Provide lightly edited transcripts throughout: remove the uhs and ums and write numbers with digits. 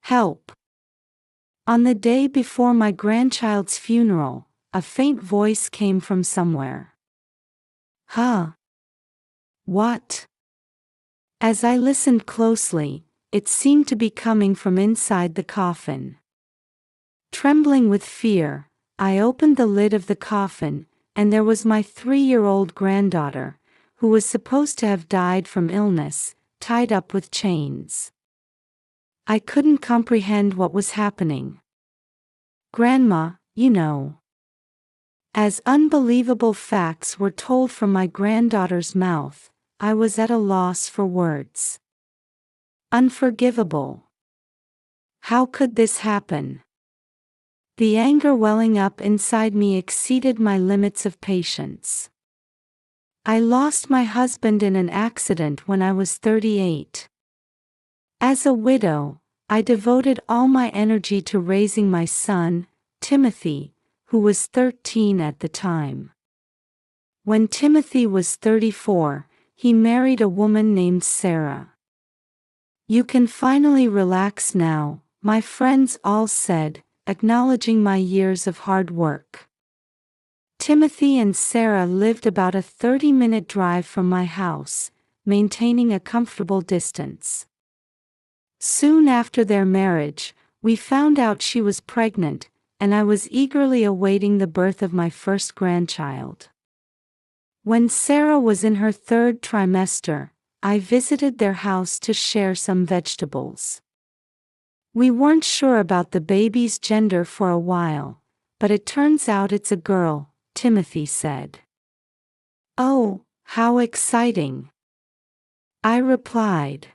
Help! On the day before my grandchild's funeral, a faint voice came from somewhere. Huh? What? As I listened closely, it seemed to be coming from inside the coffin. Trembling with fear, I opened the lid of the coffin, and there was my 3-year-old granddaughter, who was supposed to have died from illness, tied up with chains. I couldn't comprehend what was happening. Grandma, you know. As unbelievable facts were told from my granddaughter's mouth, I was at a loss for words. Unforgivable. How could this happen? The anger welling up inside me exceeded my limits of patience. I lost my husband in an accident when I was 38. As a widow, I devoted all my energy to raising my son, Timothy, who was 13 at the time. When Timothy was 34, he married a woman named Sarah. "You can finally relax now," my friends all said, acknowledging my years of hard work. Timothy and Sarah lived about a 30-minute drive from my house, maintaining a comfortable distance. Soon after their marriage, we found out she was pregnant, and I was eagerly awaiting the birth of my first grandchild. When Sarah was in her 3rd trimester, I visited their house to share some vegetables. We weren't sure about the baby's gender for a while, but it turns out it's a girl, Timothy said. "Oh, how exciting!" I replied.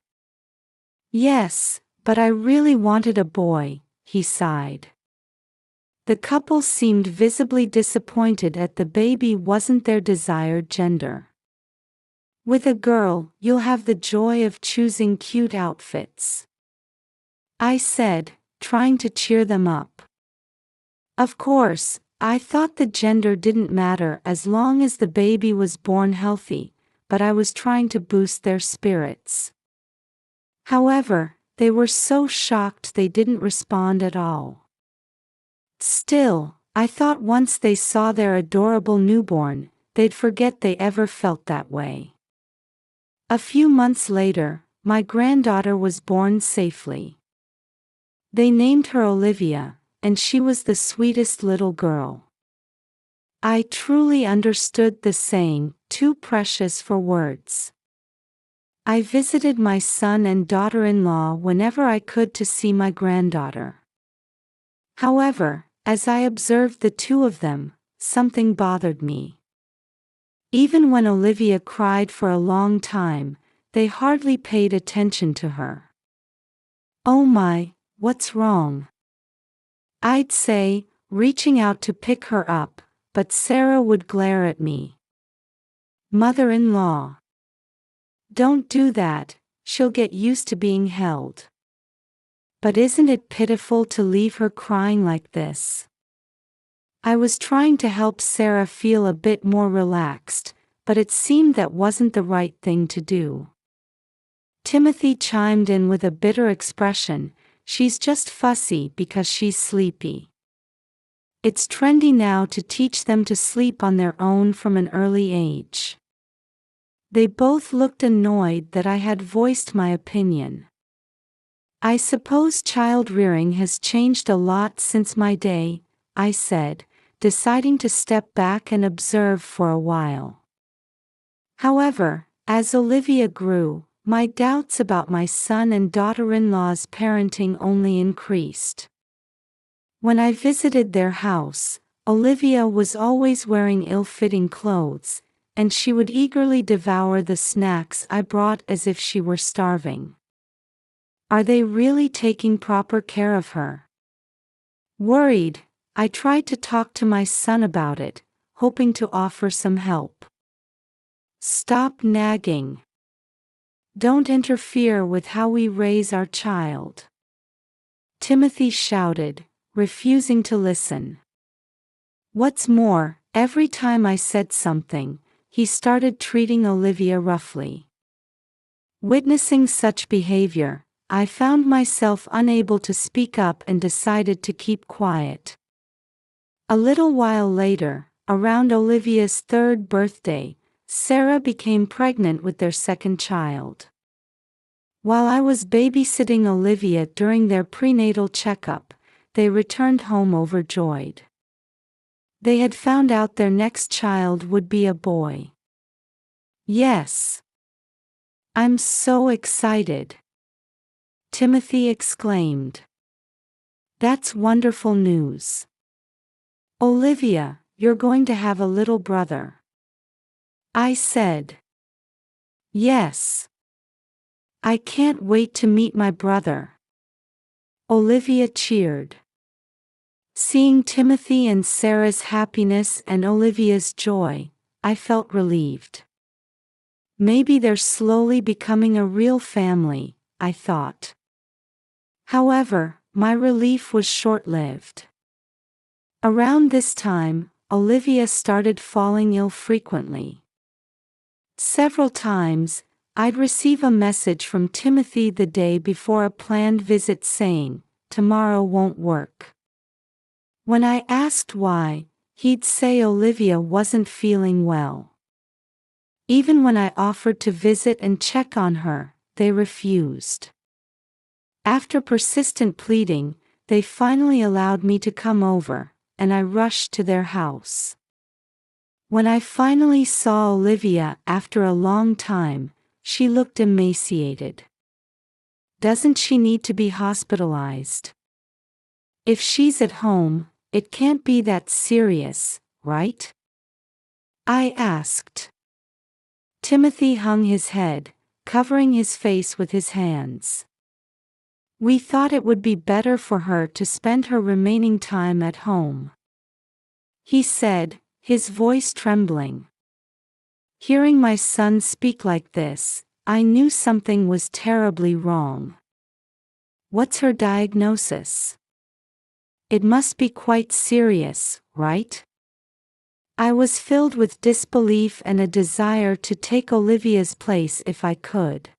"Yes, but I really wanted a boy," he sighed. The couple seemed visibly disappointed that the baby wasn't their desired gender. "With a girl, you'll have the joy of choosing cute outfits," I said, trying to cheer them up. Of course, I thought the gender didn't matter as long as the baby was born healthy, but I was trying to boost their spirits. However, they were so shocked they didn't respond at all. Still, I thought once they saw their adorable newborn, they'd forget they ever felt that way. A few months later, my granddaughter was born safely. They named her Olivia, and she was the sweetest little girl. I truly understood the saying, "too precious for words." I visited my son and daughter-in-law whenever I could to see my granddaughter. However, as I observed the two of them, something bothered me. Even when Olivia cried for a long time, they hardly paid attention to her. "Oh my, what's wrong?" I'd say, reaching out to pick her up, but Sarah would glare at me. "Mother-in-law, don't do that, she'll get used to being held." But isn't it pitiful to leave her crying like this? I was trying to help Sarah feel a bit more relaxed, but it seemed that wasn't the right thing to do. Timothy chimed in with a bitter expression, "She's just fussy because she's sleepy." It's trendy now to teach them to sleep on their own from an early age. They both looked annoyed that I had voiced my opinion. "I suppose child-rearing has changed a lot since my day," I said, deciding to step back and observe for a while. However, as Olivia grew, my doubts about my son and daughter-in-law's parenting only increased. When I visited their house, Olivia was always wearing ill-fitting clothes, and she would eagerly devour the snacks I brought as if she were starving. Are they really taking proper care of her? Worried, I tried to talk to my son about it, hoping to offer some help. "Stop nagging. Don't interfere with how we raise our child," Timothy shouted, refusing to listen. What's more, every time I said something, he started treating Olivia roughly. Witnessing such behavior, I found myself unable to speak up and decided to keep quiet. A little while later, around Olivia's 3rd birthday, Sarah became pregnant with their 2nd child. While I was babysitting Olivia during their prenatal checkup, they returned home overjoyed. They had found out their next child would be a boy. "Yes. I'm so excited," Timothy exclaimed. "That's wonderful news. Olivia, you're going to have a little brother," I said. "Yes. I can't wait to meet my brother," Olivia cheered. Seeing Timothy and Sarah's happiness and Olivia's joy, I felt relieved. Maybe they're slowly becoming a real family, I thought. However, my relief was short-lived. Around this time, Olivia started falling ill frequently. Several times, I'd receive a message from Timothy the day before a planned visit saying, "Tomorrow won't work." When I asked why, he'd say Olivia wasn't feeling well. Even when I offered to visit and check on her, they refused. After persistent pleading, they finally allowed me to come over, and I rushed to their house. When I finally saw Olivia after a long time, she looked emaciated. "Doesn't she need to be hospitalized? If she's at home, it can't be that serious, right?" I asked. Timothy hung his head, covering his face with his hands. "We thought it would be better for her to spend her remaining time at home," he said, his voice trembling. Hearing my son speak like this, I knew something was terribly wrong. "What's her diagnosis? It must be quite serious, right?" I was filled with disbelief and a desire to take Olivia's place if I could.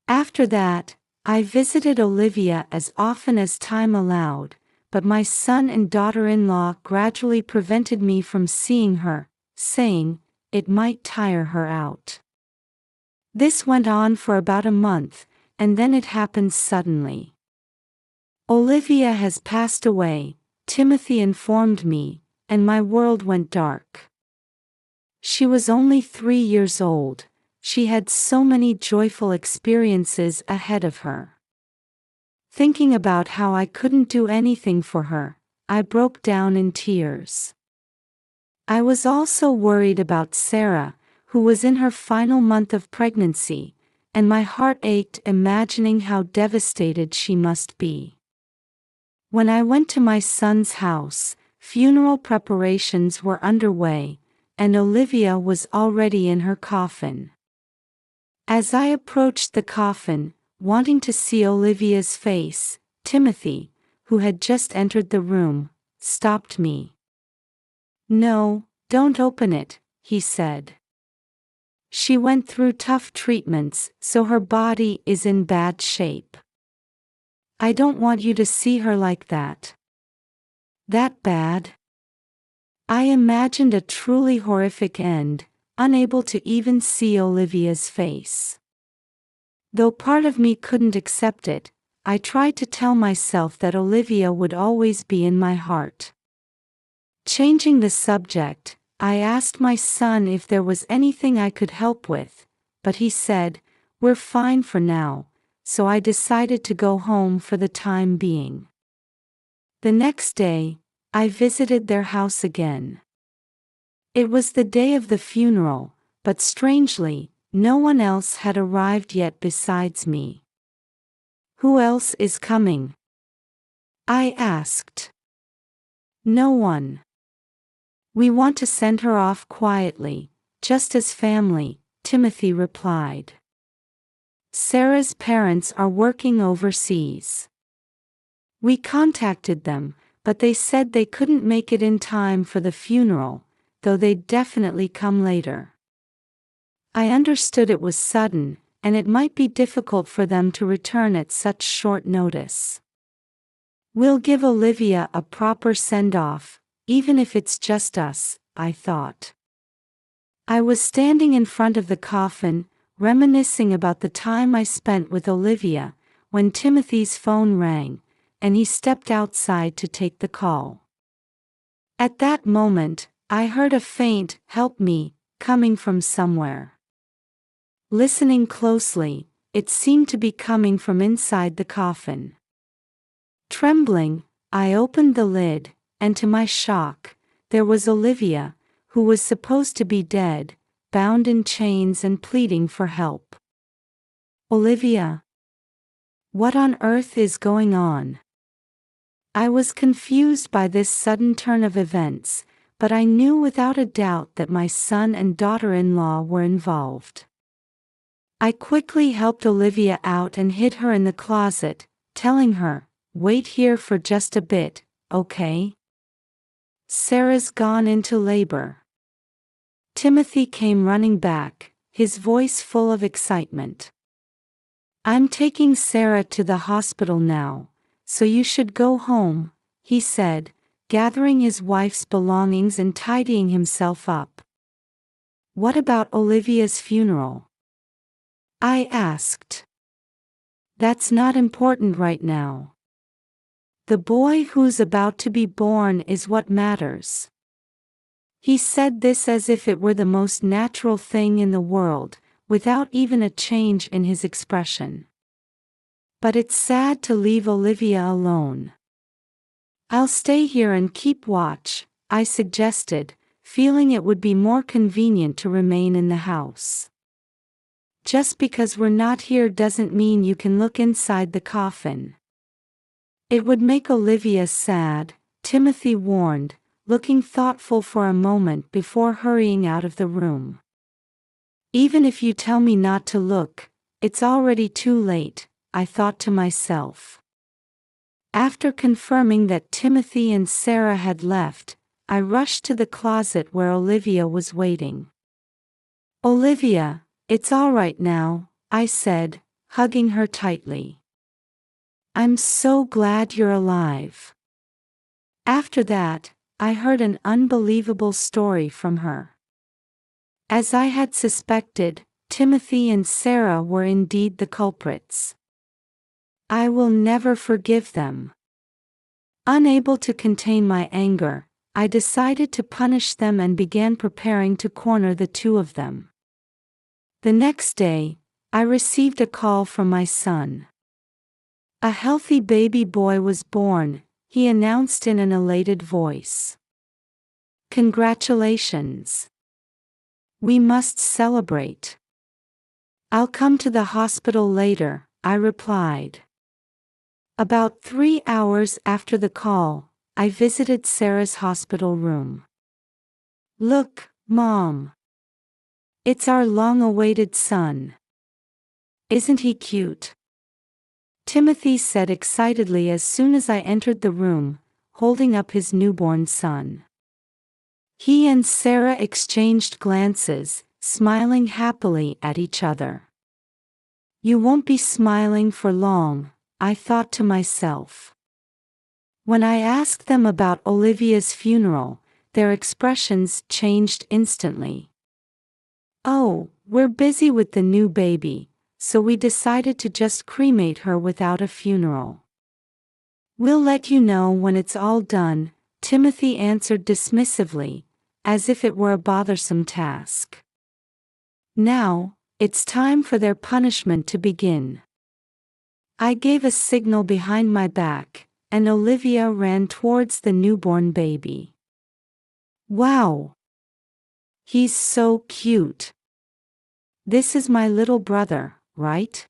After that, I visited Olivia as often as time allowed, but my son and daughter-in-law gradually prevented me from seeing her, saying, it might tire her out. This went on for about a month, and then it happened suddenly. "Olivia has passed away," Timothy informed me, and my world went dark. She was only 3 years old. She had so many joyful experiences ahead of her. Thinking about how I couldn't do anything for her, I broke down in tears. I was also worried about Sarah, who was in her final month of pregnancy, and my heart ached imagining how devastated she must be. When I went to my son's house, funeral preparations were underway, and Olivia was already in her coffin. As I approached the coffin, wanting to see Olivia's face, Timothy, who had just entered the room, stopped me. "No, don't open it," he said. "She went through tough treatments, so her body is in bad shape. I don't want you to see her like that." "That bad?" I imagined a truly horrific end, unable to even see Olivia's face. Though part of me couldn't accept it, I tried to tell myself that Olivia would always be in my heart. Changing the subject, I asked my son if there was anything I could help with, but he said, "We're fine for now," so I decided to go home for the time being. The next day, I visited their house again. It was the day of the funeral, but strangely, no one else had arrived yet besides me. "Who else is coming?" I asked. "No one. We want to send her off quietly, just as family," Timothy replied. "Sarah's parents are working overseas. We contacted them, but they said they couldn't make it in time for the funeral, though they'd definitely come later." I understood it was sudden, and it might be difficult for them to return at such short notice. We'll give Olivia a proper send-off, even if it's just us, I thought. I was standing in front of the coffin, reminiscing about the time I spent with Olivia, when Timothy's phone rang, and he stepped outside to take the call. At that moment, I heard a faint "help me" coming from somewhere. Listening closely, it seemed to be coming from inside the coffin. Trembling, I opened the lid, and to my shock, there was Olivia, who was supposed to be dead, bound in chains and pleading for help. Olivia? What on earth is going on? I was confused by this sudden turn of events, but I knew without a doubt that my son and daughter-in-law were involved. I quickly helped Olivia out and hid her in the closet, telling her, "Wait here for just a bit, okay? Sarah's gone into labor." Timothy came running back, his voice full of excitement. "I'm taking Sarah to the hospital now, so you should go home," he said, gathering his wife's belongings and tidying himself up. "What about Olivia's funeral?" I asked. "That's not important right now. The boy who's about to be born is what matters." He said this as if it were the most natural thing in the world, without even a change in his expression. "But it's sad to leave Olivia alone." "I'll stay here and keep watch," I suggested, feeling it would be more convenient to remain in the house. "Just because we're not here doesn't mean you can look inside the coffin." "It would make Olivia sad," Timothy warned, looking thoughtful for a moment before hurrying out of the room. "Even if you tell me not to look, it's already too late," I thought to myself. After confirming that Timothy and Sarah had left, I rushed to the closet where Olivia was waiting. "Olivia, it's all right now," I said, hugging her tightly. "I'm so glad you're alive." After that, I heard an unbelievable story from her. As I had suspected, Timothy and Sarah were indeed the culprits. I will never forgive them. Unable to contain my anger, I decided to punish them and began preparing to corner the two of them. The next day, I received a call from my son. "A healthy baby boy was born," he announced in an elated voice. "Congratulations. We must celebrate." "I'll come to the hospital later," I replied. About 3 hours after the call, I visited Sarah's hospital room. "Look, Mom. It's our long-awaited son. Isn't he cute?" Timothy said excitedly as soon as I entered the room, holding up his newborn son. He and Sarah exchanged glances, smiling happily at each other. "You won't be smiling for long," I thought to myself. When I asked them about Olivia's funeral, their expressions changed instantly. "Oh, we're busy with the new baby, so we decided to just cremate her without a funeral. We'll let you know when it's all done," Timothy answered dismissively, as if it were a bothersome task. Now, it's time for their punishment to begin. I gave a signal behind my back, and Olivia ran towards the newborn baby. "Wow! He's so cute. This is my little brother, right?"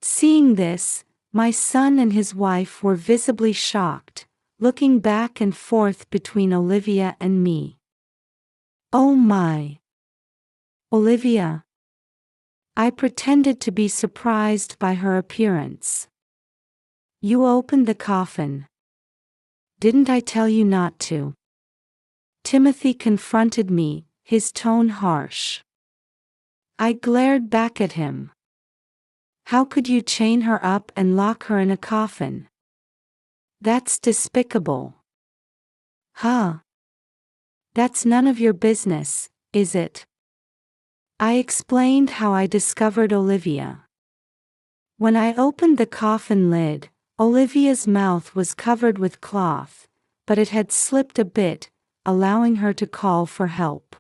Seeing this, my son and his wife were visibly shocked, looking back and forth between Olivia and me. "Oh my! Olivia!" I pretended to be surprised by her appearance. "You opened the coffin. Didn't I tell you not to?" Timothy confronted me, his tone harsh. I glared back at him. How could you chain her up and lock her in a coffin? That's despicable. Huh? That's none of your business, is it? I explained how I discovered Olivia. When I opened the coffin lid, Olivia's mouth was covered with cloth, but it had slipped a bit, allowing her to call for help.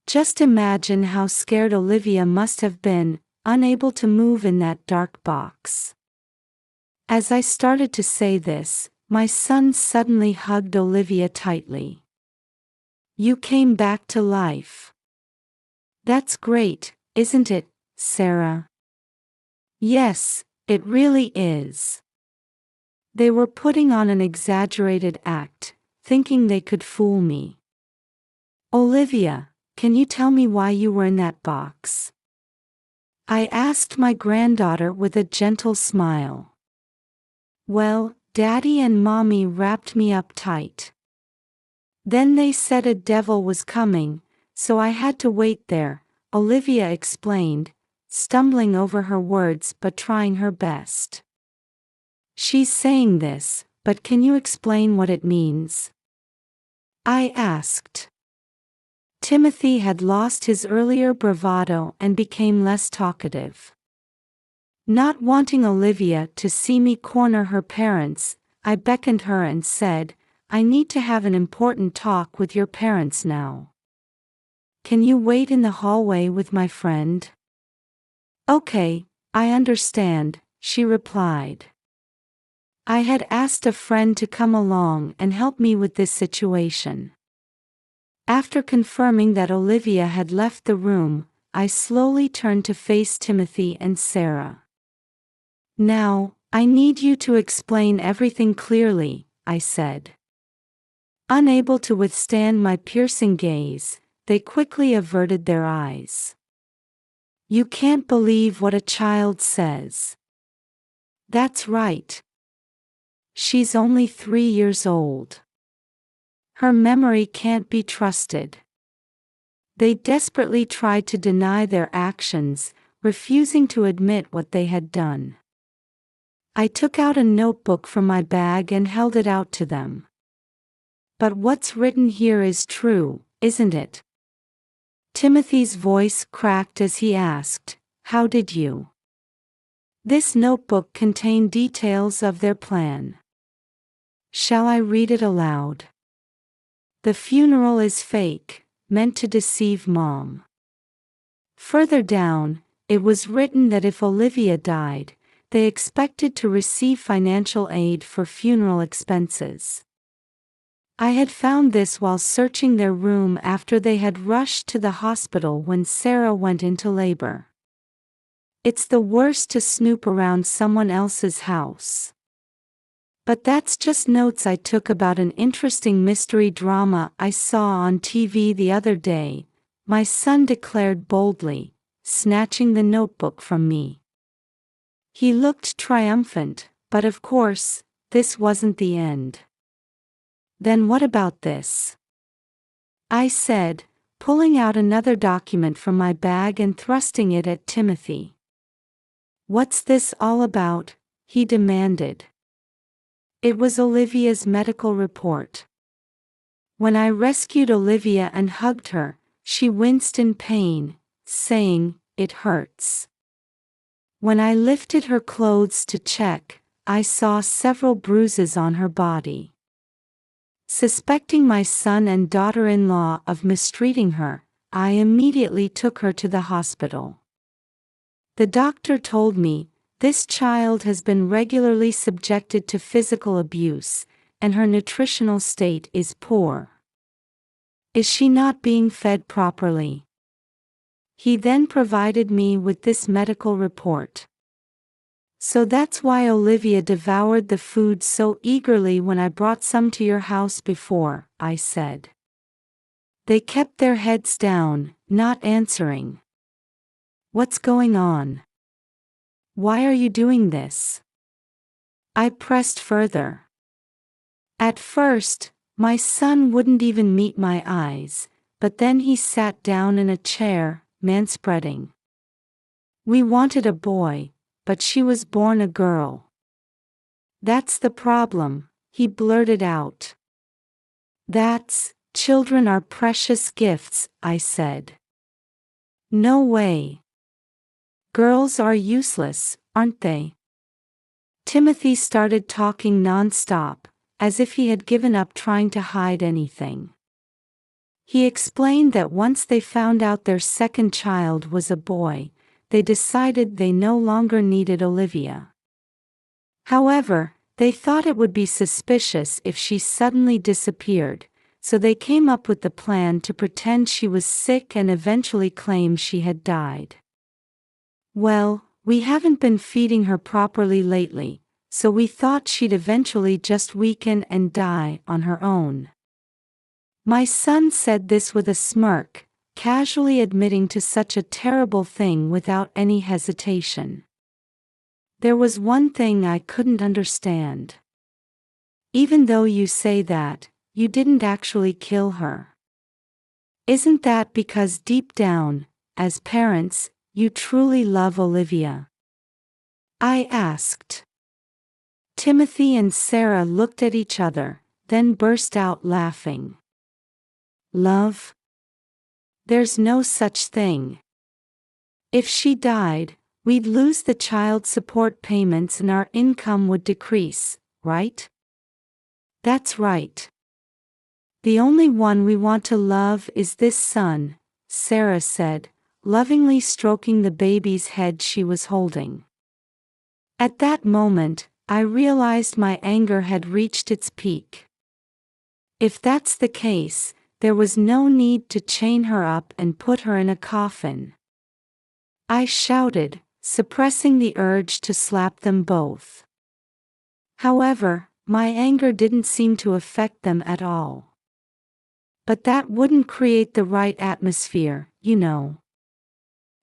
Just imagine how scared Olivia must have been, unable to move in that dark box. As I started to say this, my son suddenly hugged Olivia tightly. You came back to life. That's great, isn't it, Sarah? Yes, it really is. They were putting on an exaggerated act, thinking they could fool me. Olivia, can you tell me why you were in that box? I asked my granddaughter with a gentle smile. Well, Daddy and Mommy wrapped me up tight. Then they said a devil was coming, so I had to wait there, Olivia explained, stumbling over her words but trying her best. She's saying this, but can you explain what it means? I asked. Timothy had lost his earlier bravado and became less talkative. Not wanting Olivia to see me corner her parents, I beckoned her and said, I need to have an important talk with your parents now. Can you wait in the hallway with my friend? Okay, I understand, she replied. I had asked a friend to come along and help me with this situation. After confirming that Olivia had left the room, I slowly turned to face Timothy and Sarah. Now, I need you to explain everything clearly, I said. Unable to withstand my piercing gaze, they quickly averted their eyes. You can't believe what a child says. That's right. She's only 3 years old. Her memory can't be trusted. They desperately tried to deny their actions, refusing to admit what they had done. I took out a notebook from my bag and held it out to them. But what's written here is true, isn't it? Timothy's voice cracked as he asked, How did you? This notebook contained details of their plan. Shall I read it aloud? The funeral is fake, meant to deceive Mom. Further down, it was written that if Olivia died, they expected to receive financial aid for funeral expenses. I had found this while searching their room after they had rushed to the hospital when Sarah went into labor. It's the worst to snoop around someone else's house. But that's just notes I took about an interesting mystery drama I saw on TV the other day, my son declared boldly, snatching the notebook from me. He looked triumphant, but of course, this wasn't the end. Then what about this? I said, pulling out another document from my bag and thrusting it at Timothy. What's this all about? He demanded. It was Olivia's medical report. When I rescued Olivia and hugged her, she winced in pain, saying, It hurts. When I lifted her clothes to check, I saw several bruises on her body. Suspecting my son and daughter-in-law of mistreating her, I immediately took her to the hospital. The doctor told me, this child has been regularly subjected to physical abuse, and her nutritional state is poor. Is she not being fed properly? He then provided me with this medical report. So that's why Olivia devoured the food so eagerly when I brought some to your house before, I said. They kept their heads down, not answering. What's going on? Why are you doing this? I pressed further. At first, my son wouldn't even meet my eyes, but then he sat down in a chair, manspreading. We wanted a boy, but she was born a girl. That's the problem, he blurted out. Children are precious gifts, I said. No way. Girls are useless, aren't they? Timothy started talking non-stop, as if he had given up trying to hide anything. He explained that once they found out their second child was a boy, they decided they no longer needed Olivia. However, they thought it would be suspicious if she suddenly disappeared, so they came up with the plan to pretend she was sick and eventually claim she had died. Well, we haven't been feeding her properly lately, so we thought she'd eventually just weaken and die on her own. My son said this with a smirk, casually admitting to such a terrible thing without any hesitation. There was one thing I couldn't understand. Even though you say that, you didn't actually kill her. Isn't that because deep down, as parents, you truly love Olivia? I asked. Timothy and Sarah looked at each other, then burst out laughing. Love? There's no such thing. If she died, we'd lose the child support payments and our income would decrease, right? That's right. The only one we want to love is this son, Sarah said, lovingly stroking the baby's head she was holding. At that moment, I realized my anger had reached its peak. If that's the case, there was no need to chain her up and put her in a coffin. I shouted, suppressing the urge to slap them both. However, my anger didn't seem to affect them at all. But that wouldn't create the right atmosphere, you know.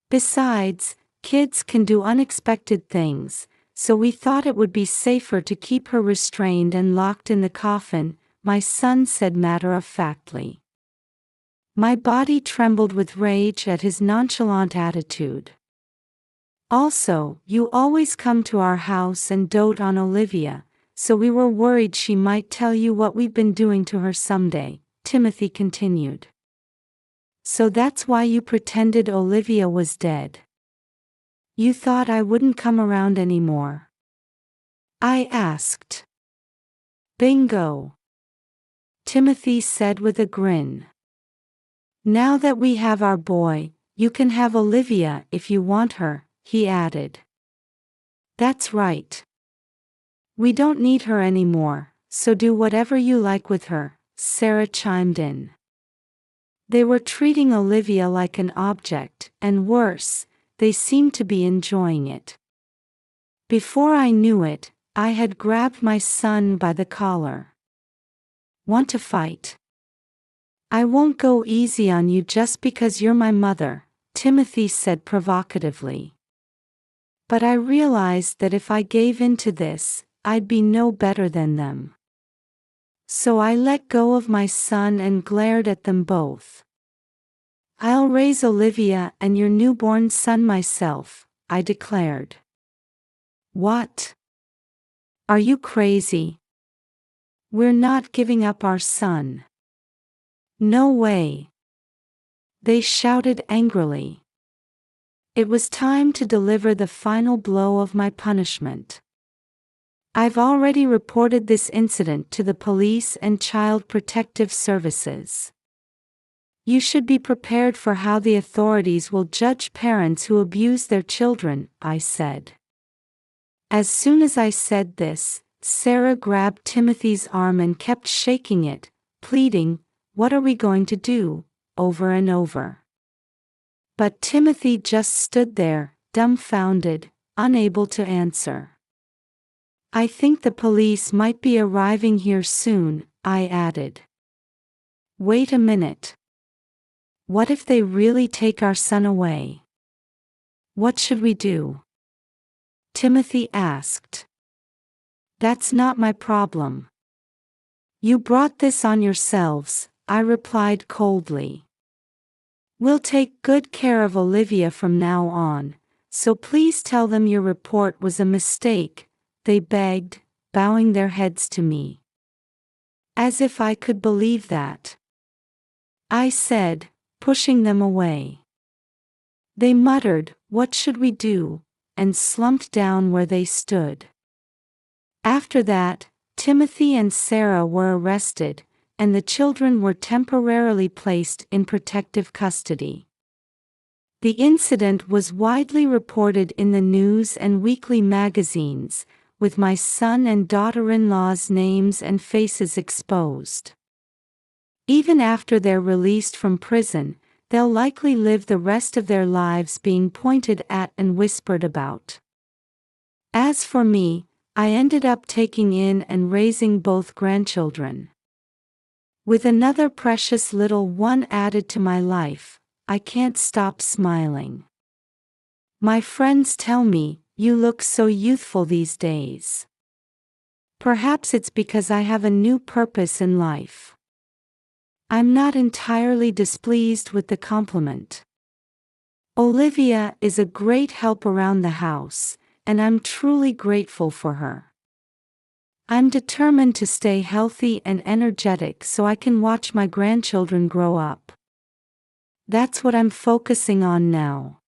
Besides, kids can do unexpected things, so we thought it would be safer to keep her restrained and locked in the coffin, my son said matter-of-factly. My body trembled with rage at his nonchalant attitude. Also, you always come to our house and dote on Olivia, so we were worried she might tell you what we've been doing to her someday, Timothy continued. So that's why you pretended Olivia was dead. You thought I wouldn't come around anymore? I asked. Bingo. Timothy said with a grin. Now that we have our boy, you can have Olivia if you want her, he added. That's right. We don't need her anymore, so do whatever you like with her, Sarah chimed in. They were treating Olivia like an object, and worse, they seemed to be enjoying it. Before I knew it, I had grabbed my son by the collar. Want to fight? I won't go easy on you just because you're my mother, Timothy said provocatively. But I realized that if I gave in to this, I'd be no better than them. So I let go of my son and glared at them both. I'll raise Olivia and your newborn son myself, I declared. What? Are you crazy? We're not giving up our son. No way. They shouted angrily. It was time to deliver the final blow of my punishment. I've already reported this incident to the police and Child Protective Services. You should be prepared for how the authorities will judge parents who abuse their children, I said. As soon as I said this, Sarah grabbed Timothy's arm and kept shaking it, pleading, "What are we going to do?" over and over. But Timothy just stood there, dumbfounded, unable to answer. I think the police might be arriving here soon, I added. Wait a minute. What if they really take our son away? What should we do? Timothy asked. That's not my problem. You brought this on yourselves, I replied coldly. We'll take good care of Olivia from now on, so please tell them your report was a mistake, they begged, bowing their heads to me. As if I could believe that. I said, pushing them away. They muttered, "What should we do?" and slumped down where they stood. After that, Timothy and Sarah were arrested, and the children were temporarily placed in protective custody. The incident was widely reported in the news and weekly magazines, with my son and daughter-in-law's names and faces exposed. Even after they're released from prison, they'll likely live the rest of their lives being pointed at and whispered about. As for me, I ended up taking in and raising both grandchildren. With another precious little one added to my life, I can't stop smiling. My friends tell me, "You look so youthful these days." Perhaps it's because I have a new purpose in life. I'm not entirely displeased with the compliment. Olivia is a great help around the house, and I'm truly grateful for her. I'm determined to stay healthy and energetic so I can watch my grandchildren grow up. That's what I'm focusing on now.